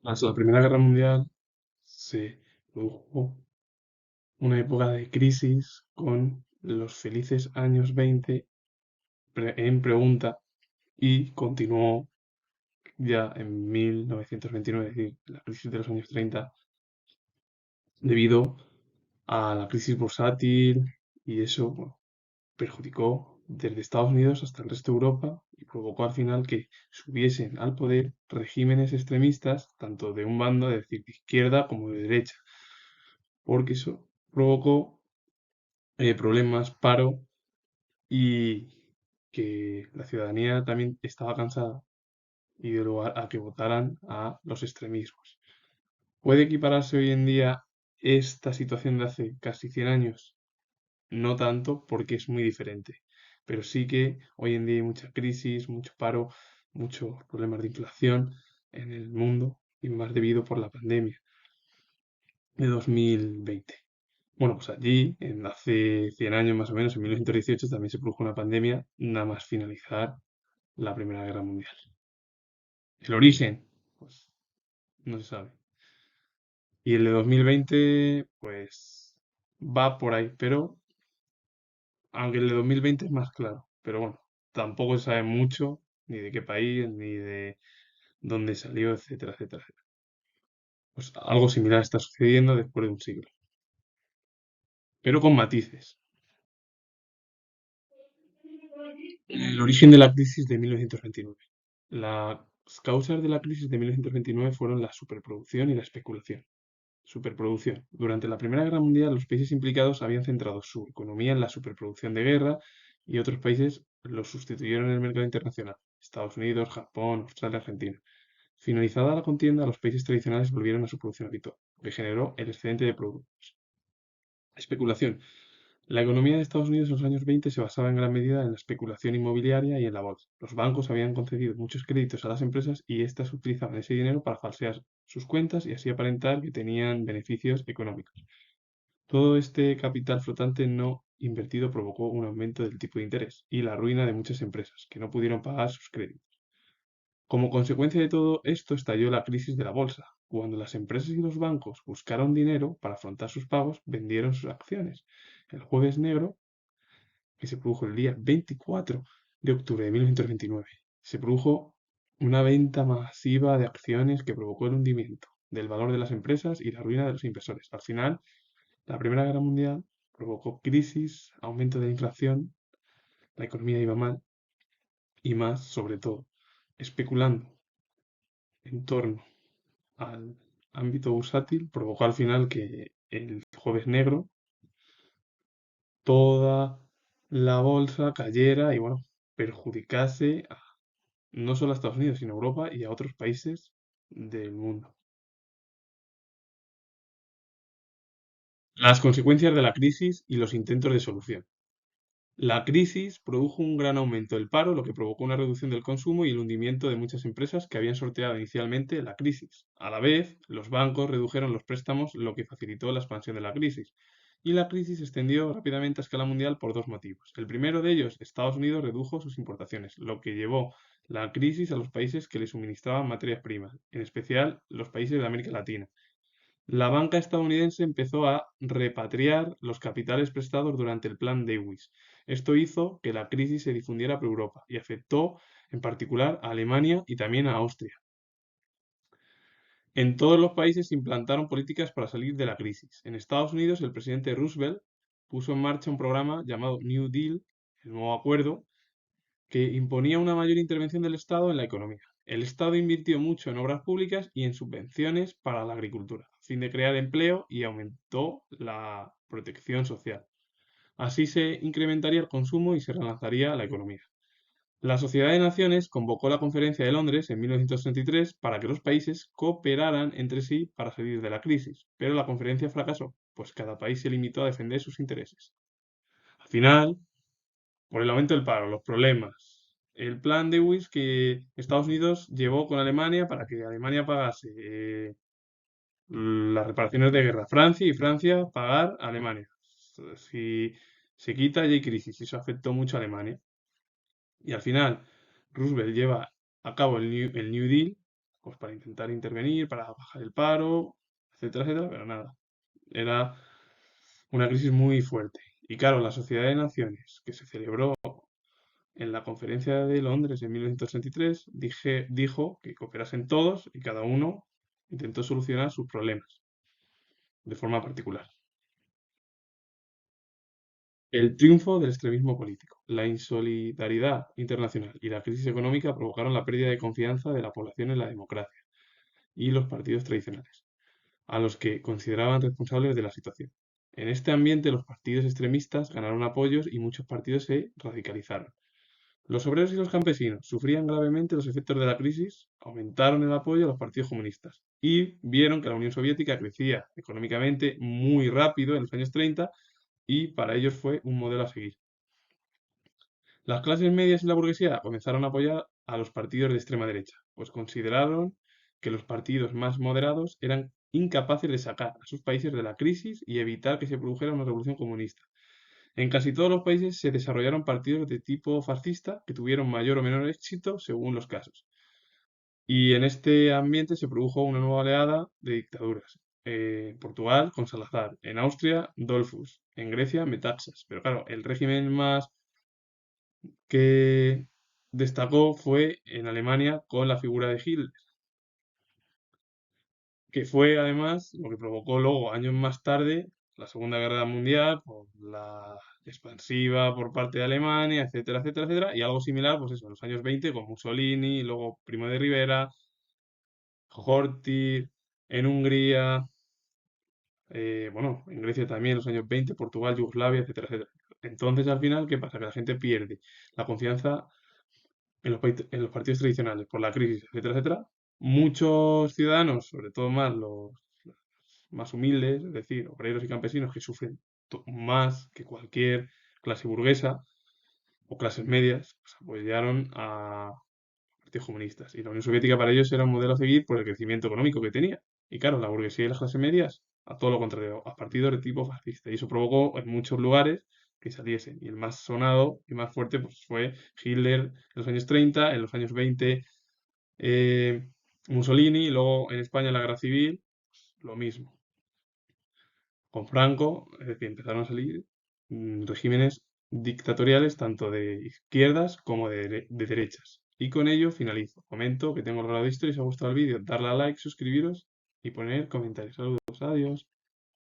Tras la Primera Guerra Mundial se produjo una época de crisis con los felices años 20 en pregunta y continuó ya en 1929, es decir, la crisis de los años 30, debido a la crisis bursátil y eso, bueno, perjudicó desde Estados Unidos hasta el resto de Europa y provocó al final que subiesen al poder regímenes extremistas, tanto de un bando, es decir, de izquierda como de derecha, porque eso provocó problemas, paro y que la ciudadanía también estaba cansada y dio lugar a que votaran a los extremismos. ¿Puede equipararse hoy en día esta situación de hace casi 100 años? No tanto porque es muy diferente, pero sí que hoy en día hay mucha crisis, mucho paro, muchos problemas de inflación en el mundo y más debido por la pandemia de 2020. Bueno, pues allí, hace 100 años más o menos, en 1918, también se produjo una pandemia, nada más finalizar la Primera Guerra Mundial. El origen, pues no se sabe. Y el de 2020, pues va por ahí, pero aunque el de 2020 es más claro, pero bueno, tampoco se sabe mucho, ni de qué país, ni de dónde salió, etcétera, etcétera, etcétera. Pues algo similar está sucediendo después de un siglo, pero con matices. El origen de la crisis de 1929. Las causas de la crisis de 1929 fueron la superproducción y la especulación. Superproducción. Durante la Primera Guerra Mundial, los países implicados habían centrado su economía en la superproducción de guerra y otros países los sustituyeron en el mercado internacional. Estados Unidos, Japón, Australia, Argentina. Finalizada la contienda, los países tradicionales volvieron a su producción habitual, lo que generó el excedente de productos. Especulación. La economía de Estados Unidos en los años 20 se basaba en gran medida en la especulación inmobiliaria y en la bolsa. Los bancos habían concedido muchos créditos a las empresas y éstas utilizaban ese dinero para falsear sus cuentas y así aparentar que tenían beneficios económicos. Todo este capital flotante no invertido provocó un aumento del tipo de interés y la ruina de muchas empresas que no pudieron pagar sus créditos. Como consecuencia de todo esto estalló la crisis de la bolsa. Cuando las empresas y los bancos buscaron dinero para afrontar sus pagos, vendieron sus acciones. El jueves negro, que se produjo el día 24 de octubre de 1929, se produjo una venta masiva de acciones que provocó el hundimiento del valor de las empresas y la ruina de los inversores. Al final, la Primera Guerra Mundial provocó crisis, aumento de la inflación, la economía iba mal y más, sobre todo, especulando en torno al ámbito bursátil, provocó al final que el jueves negro toda la bolsa cayera y bueno, perjudicase no solo a Estados Unidos, sino a Europa y a otros países del mundo. Las consecuencias de la crisis y los intentos de solución. La crisis produjo un gran aumento del paro, lo que provocó una reducción del consumo y el hundimiento de muchas empresas que habían sorteado inicialmente la crisis. A la vez, los bancos redujeron los préstamos, lo que facilitó la expansión de la crisis. Y la crisis se extendió rápidamente a escala mundial por dos motivos. El primero de ellos, Estados Unidos redujo sus importaciones, lo que llevó la crisis a los países que le suministraban materias primas, en especial los países de América Latina. La banca estadounidense empezó a repatriar los capitales prestados durante el Plan Dewey. Esto hizo que la crisis se difundiera por Europa y afectó en particular a Alemania y también a Austria. En todos los países se implantaron políticas para salir de la crisis. En Estados Unidos, el presidente Roosevelt puso en marcha un programa llamado New Deal, el nuevo acuerdo, que imponía una mayor intervención del Estado en la economía. El Estado invirtió mucho en obras públicas y en subvenciones para la agricultura, a fin de crear empleo y aumentó la protección social. Así se incrementaría el consumo y se relanzaría la economía. La Sociedad de Naciones convocó la Conferencia de Londres en 1933 para que los países cooperaran entre sí para salir de la crisis, pero la conferencia fracasó, pues cada país se limitó a defender sus intereses. Al final, por el aumento del paro, los problemas. El plan Dewey que Estados Unidos llevó con Alemania para que Alemania pagase las reparaciones de guerra a Francia y Francia pagar a Alemania. Si se quita, ya hay crisis y eso afectó mucho a Alemania. Y al final, Roosevelt lleva a cabo el New Deal pues para intentar intervenir, para bajar el paro, etcétera, etcétera, pero nada. Era una crisis muy fuerte. Y claro, la Sociedad de Naciones, que se celebró en la conferencia de Londres en 1963, dijo que cooperasen todos y cada uno intentó solucionar sus problemas de forma particular. El triunfo del extremismo político, la insolidaridad internacional y la crisis económica provocaron la pérdida de confianza de la población en la democracia y los partidos tradicionales, a los que consideraban responsables de la situación. En este ambiente, los partidos extremistas ganaron apoyos y muchos partidos se radicalizaron. Los obreros y los campesinos sufrían gravemente los efectos de la crisis, aumentaron el apoyo a los partidos comunistas y vieron que la Unión Soviética crecía económicamente muy rápido en los años 30 y para ellos fue un modelo a seguir. Las clases medias y la burguesía comenzaron a apoyar a los partidos de extrema derecha, pues consideraron que los partidos más moderados eran incapaces de sacar a sus países de la crisis y evitar que se produjera una revolución comunista. En casi todos los países se desarrollaron partidos de tipo fascista que tuvieron mayor o menor éxito según los casos. Y en este ambiente se produjo una nueva oleada de dictaduras. En Portugal con Salazar, en Austria Dollfuss, en Grecia Metaxas. Pero claro, el régimen más que destacó fue en Alemania con la figura de Hitler, que fue además lo que provocó luego, años más tarde, la Segunda Guerra Mundial, por la expansiva por parte de Alemania, etcétera, etcétera, etcétera, y algo similar, pues eso, en los años 20 con Mussolini, luego Primo de Rivera, Horthy, en Hungría, bueno, en Grecia también en los años 20, Portugal, Yugoslavia, etcétera, etcétera. Entonces, al final, ¿qué pasa? Que la gente pierde la confianza en los partidos tradicionales por la crisis, etcétera, etcétera. Muchos ciudadanos, sobre todo más los más humildes, es decir, obreros y campesinos que sufren más que cualquier clase burguesa o clases medias, pues apoyaron a partidos comunistas. Y la Unión Soviética para ellos era un modelo a seguir por el crecimiento económico que tenía. Y claro, la burguesía y las clases medias, a todo lo contrario, a partidos de tipo fascista. Y eso provocó en muchos lugares que saliesen. Y el más sonado y más fuerte pues, fue Hitler en los años 30, en los años 20 eh, Mussolini, y luego en España en la Guerra Civil, lo mismo. Con Franco, es decir, empezaron a salir regímenes dictatoriales tanto de izquierdas como de derechas. Y con ello finalizo. Comento que tengo el grado de historia. Si os ha gustado el vídeo, darle a like, suscribiros y poner comentarios. Saludos, adiós.